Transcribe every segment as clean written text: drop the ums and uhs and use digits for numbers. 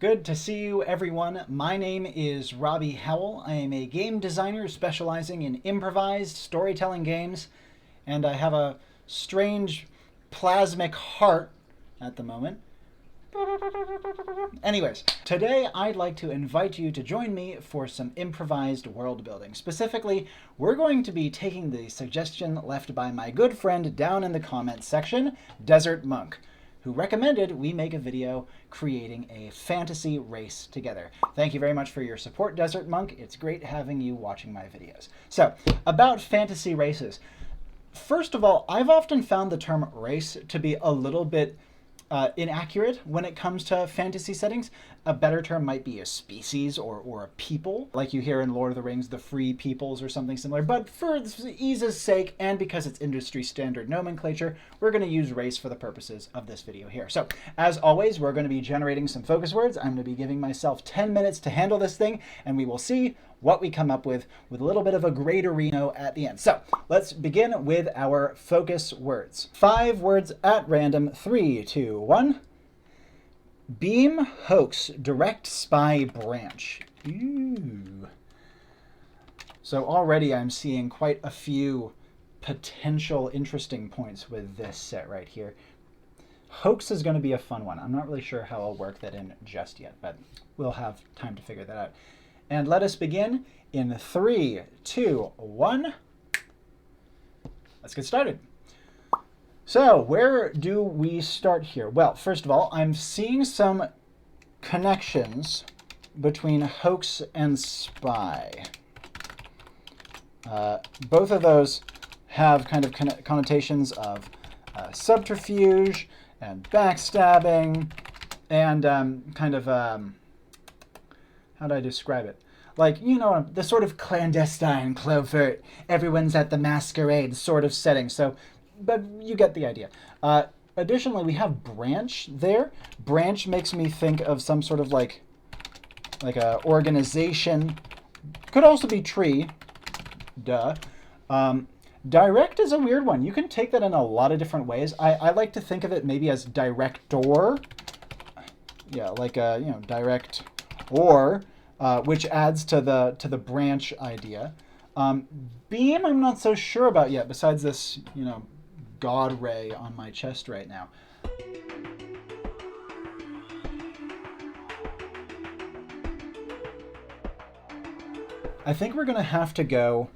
Good to see you, everyone. My name is Robbie Howell. I am a game designer specializing in improvised storytelling games, and I have a strange plasmic heart at the moment. Anyways, today I'd like to invite you to join me for some improvised world building. Specifically, we're going to be taking the suggestion left by my good friend down in the comments section, Desert Monk, who recommended we make a video creating a fantasy race together. Thank you very much for your support, Desert Monk. It's great having you watching my videos. So, about fantasy races. First of all, I've often found the term race to be a little bit inaccurate when it comes to fantasy settings. A better term might be a species or a people, like you hear in Lord of the Rings, the free peoples or something similar. But for ease's sake, and because it's industry standard nomenclature, we're going to use race for the purposes of this video here. So, as always, we're going to be generating some focus words. I'm going to be giving myself 10 minutes to handle this thing, and we will see what we come up with a little bit of a greaterino at the end. So let's begin with our focus words. 5 words at random. 3, 2, 1. Beam, hoax, direct, spy, branch. Ooh. So already I'm seeing quite a few potential interesting points with this set right here. Hoax is going to be a fun one. I'm not really sure how I'll work that in just yet, but we'll have time to figure that out. And let us begin in 3, 2, 1. Let's get started. So where do we start here? Well, first of all, I'm seeing some connections between hoax and spy. Both of those have kind of connotations of subterfuge and backstabbing and how do I describe it? Like, you know, the sort of clandestine, covert, everyone's at the masquerade sort of setting. So, but you get the idea. Additionally, we have branch there. Branch makes me think of some sort of like a organization. Could also be tree. Duh. Direct is a weird one. You can take that in a lot of different ways. I like to think of it maybe as director. Yeah, like direct or. Which adds to the branch idea. Beam, I'm not so sure about yet, besides this, God ray on my chest right now. I think we're going to have to go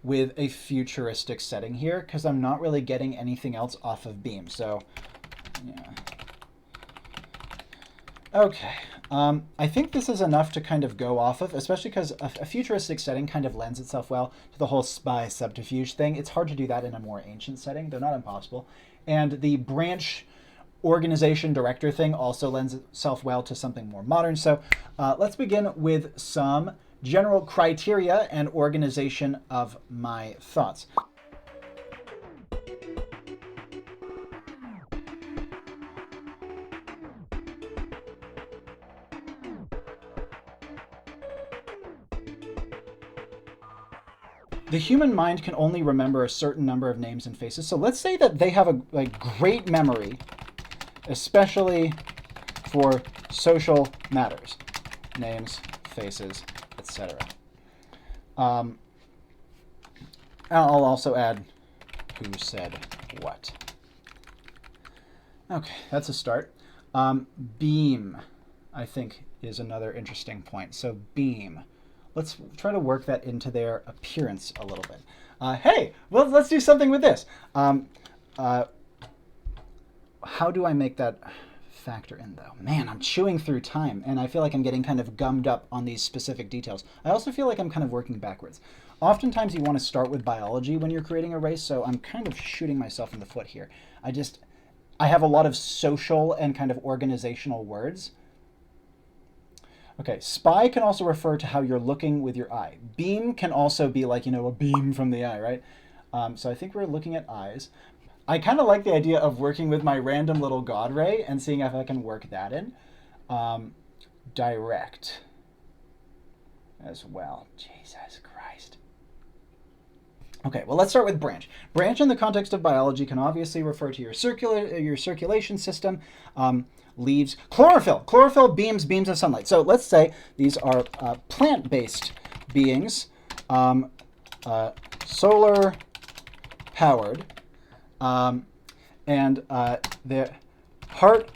with a futuristic setting here, because I'm not really getting anything else off of Beam. So, yeah. Okay. I think this is enough to kind of go off of, especially because a futuristic setting kind of lends itself well to the whole spy subterfuge thing. It's hard to do that in a more ancient setting, though not impossible. And the branch organization director thing also lends itself well to something more modern. So let's begin with some general criteria and organization of my thoughts. The human mind can only remember a certain number of names and faces. So let's say that they have a great memory, especially for social matters. Names, faces, etc. I'll also add who said what. Okay, that's a start. Beam, I think, is another interesting point. So beam. Let's try to work that into their appearance a little bit. Hey, well, let's do something with this. How do I make that factor in, though? Man, I'm chewing through time, and I feel like I'm getting kind of gummed up on these specific details. I also feel like I'm kind of working backwards. Oftentimes, you want to start with biology when you're creating a race, so I'm kind of shooting myself in the foot here. I have a lot of social and kind of organizational words. Okay, spy can also refer to how you're looking with your eye. Beam can also be like, a beam from the eye, right? So I think we're looking at eyes. I kind of like the idea of working with my random little God ray and seeing if I can work that in. Direct as well. Jesus Christ. Okay, well, let's start with branch. Branch in the context of biology can obviously refer to your circulation system. leaves. Chlorophyll. Chlorophyll beams of sunlight. So let's say these are plant-based beings, solar powered, and their heart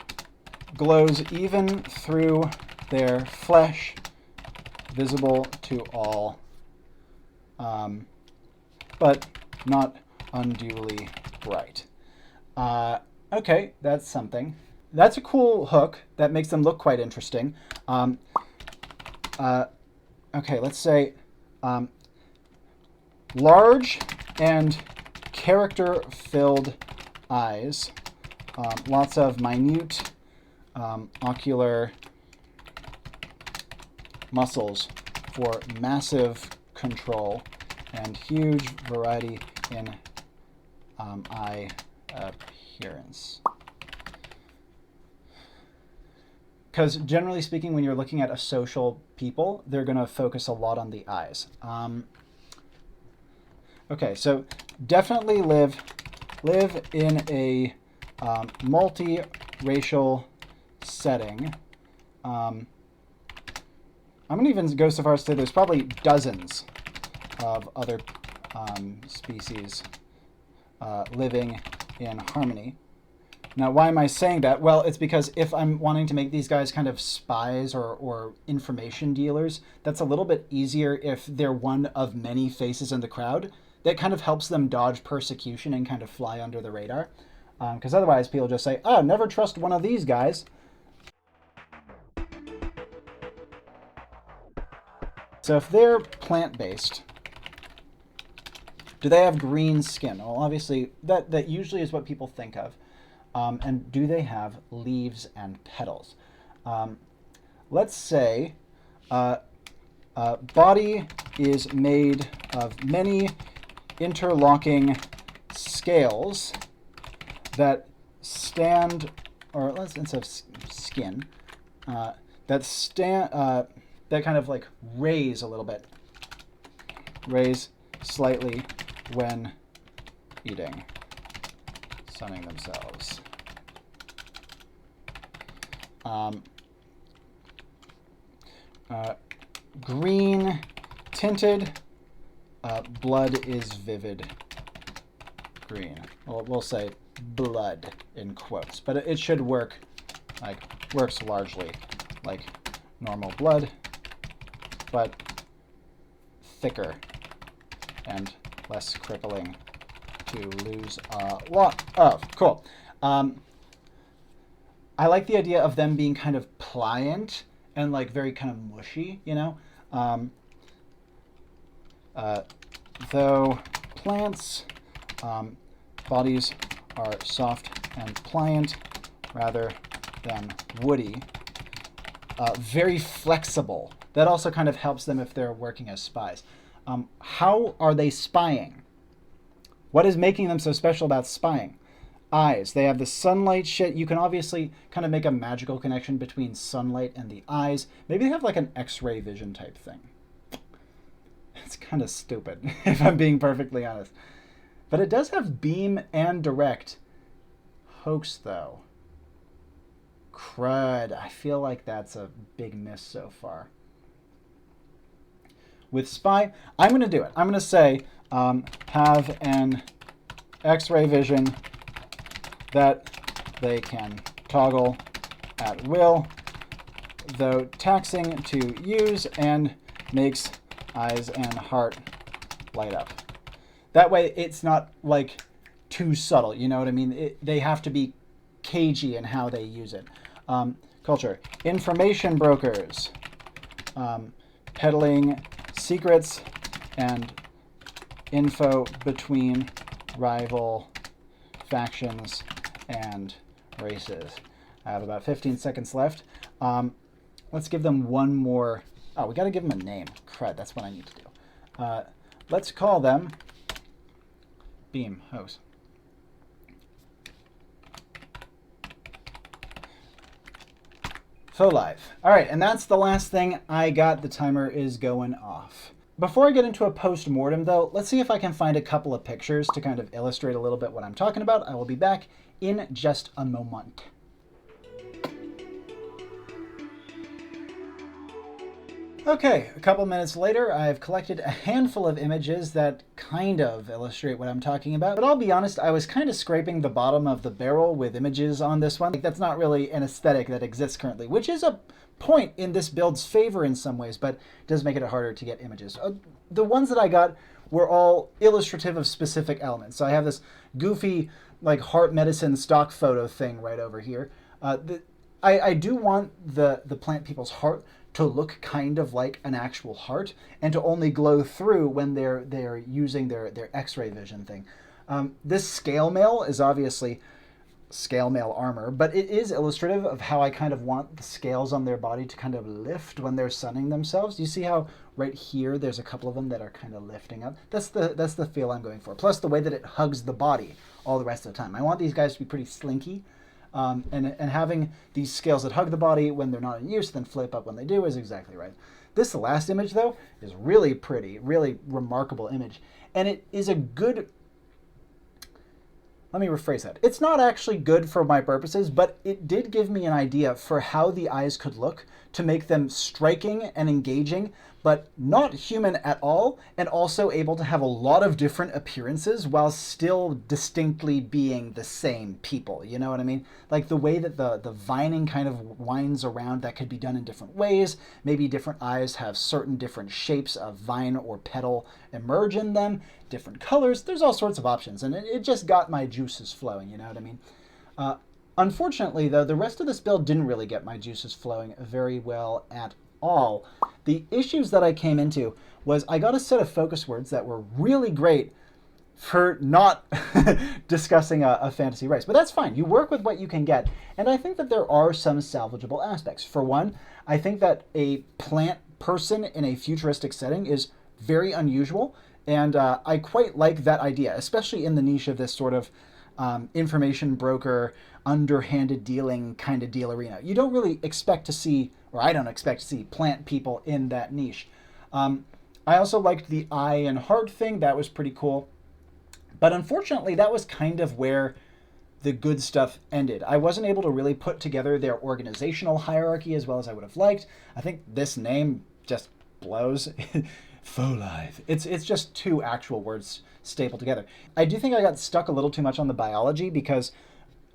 glows even through their flesh, visible to all, but not unduly bright. Okay, that's something. That's a cool hook that makes them look quite interesting. Okay, let's say large and character-filled eyes, lots of minute ocular muscles for massive control, and huge variety in eye appearance. Because generally speaking, when you're looking at a social people, they're going to focus a lot on the eyes. Okay, so definitely live in a multi-racial setting. I'm going to even go so far as to say there's probably dozens of other species living in harmony. Now, why am I saying that? Well, it's because if I'm wanting to make these guys kind of spies or information dealers, that's a little bit easier if they're one of many faces in the crowd. That kind of helps them dodge persecution and kind of fly under the radar. Because otherwise people just say, oh, never trust one of these guys. So if they're plant-based, do they have green skin? Well, obviously, that usually is what people think of. And do they have leaves and petals? Let's say body is made of many interlocking scales that stand, or let's instead of skin, that kind of like raise a little bit, raise slightly when eating, sunning themselves. Green tinted, blood is vivid green. Well, we'll say blood in quotes, but it should work, works largely like normal blood, but thicker and less crippling to lose a lot of. Cool. I like the idea of them being kind of pliant and like very kind of mushy, you know? Though plants' bodies are soft and pliant rather than woody, very flexible. That also kind of helps them if they're working as spies. How are they spying? What is making them so special about spying? Eyes. They have the sunlight shit. You can obviously kind of make a magical connection between sunlight and the eyes. Maybe they have like an X-ray vision type thing. It's kind of stupid, if I'm being perfectly honest. But it does have beam and direct. Hoax, though. Crud. I feel like that's a big miss so far. With spy, I'm going to do it. I'm going to say have an X-ray vision that they can toggle at will, though taxing to use, and makes eyes and heart light up. That way it's not like too subtle, you know what I mean? They have to be cagey in how they use it. Culture. Information brokers. Peddling secrets and info between rival factions and races. I have about 15 seconds left. Let's give them one more. Oh, we got to give them a name. Crud, that's what I need to do. Let's call them Beam Hose. Faux live. All right, and that's the last thing I got. The timer is going off. Before I get into a post-mortem, though, let's see if I can find a couple of pictures to kind of illustrate a little bit what I'm talking about. I will be back in just a moment. Okay, a couple minutes later, I've collected a handful of images that kind of illustrate what I'm talking about. But I'll be honest, I was kind of scraping the bottom of the barrel with images on this one. Like, that's not really an aesthetic that exists currently, which is a point in this build's favor in some ways, but it does make it harder to get images. The ones that I got were all illustrative of specific elements. So I have this goofy, like, heart medicine stock photo thing right over here. I do want the plant people's heart to look kind of like an actual heart and to only glow through when they're using their X-ray vision thing. This scale mail is obviously scale mail armor, but it is illustrative of how I kind of want the scales on their body to kind of lift when they're sunning themselves. You see how right here there's a couple of them that are kind of lifting up? That's the feel I'm going for. Plus the way that it hugs the body all the rest of the time. I want these guys to be pretty slinky. And having these scales that hug the body when they're not in use, then flip up when they do, is exactly right. This last image, though, is really pretty, really remarkable image. And it is a good... Let me rephrase that. It's not actually good for my purposes, but it did give me an idea for how the eyes could look to make them striking and engaging, but not human at all, and also able to have a lot of different appearances while still distinctly being the same people. You know what I mean? Like the way that the vining kind of winds around, that could be done in different ways. Maybe different eyes have certain different shapes of vine or petal emerge in them, different colors. There's all sorts of options, and it just got my juices flowing, you know what I mean? Unfortunately, though, the rest of this build didn't really get my juices flowing very well at all. The issues that I came into was I got a set of focus words that were really great for not discussing a fantasy race. But that's fine. You work with what you can get. And I think that there are some salvageable aspects. For one, I think that a plant person in a futuristic setting is very unusual. And I quite like that idea, especially in the niche of this sort of information broker, underhanded dealing kind of deal arena. You don't really expect to see, or I don't expect to see, plant people in that niche. I also liked the eye and heart thing. That was pretty cool. But unfortunately, that was kind of where the good stuff ended. I wasn't able to really put together their organizational hierarchy as well as I would have liked. I think this name just blows. Faux life. It's just two actual words stapled together. I do think I got stuck a little too much on the biology, because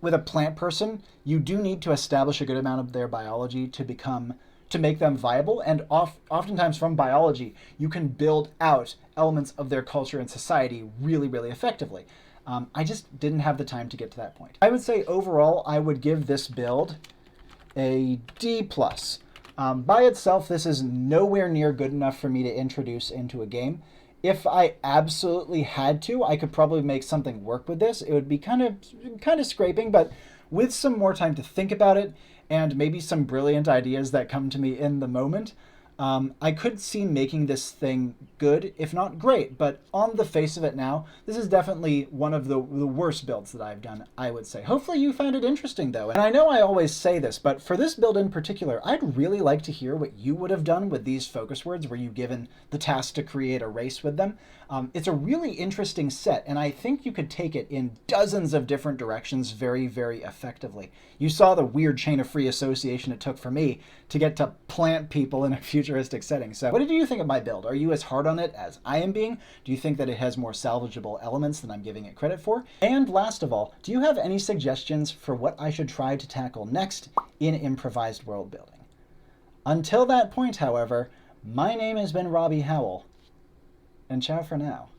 with a plant person, you do need to establish a good amount of their biology to make them viable, and oftentimes from biology, you can build out elements of their culture and society really, really effectively. I just didn't have the time to get to that point. I would say overall, I would give this build a D+. By itself, this is nowhere near good enough for me to introduce into a game. If I absolutely had to, I could probably make something work with this. It would be kind of scraping, but with some more time to think about it and maybe some brilliant ideas that come to me in the moment, I could see making this thing good, if not great. But on the face of it now, this is definitely one of the worst builds that I've done, I would say. Hopefully you found it interesting, though. And I know I always say this, but for this build in particular, I'd really like to hear what you would have done with these focus words, were you given the task to create a race with them. It's a really interesting set, and I think you could take it in dozens of different directions very, very effectively. You saw the weird chain of free association it took for me to get to plant people in a futuristic setting. So what did you think of my build? Are you as hard on it as I am being? Do you think that it has more salvageable elements than I'm giving it credit for? And last of all, do you have any suggestions for what I should try to tackle next in improvised world building? Until that point, however, my name has been Robbie Howell, and ciao for now.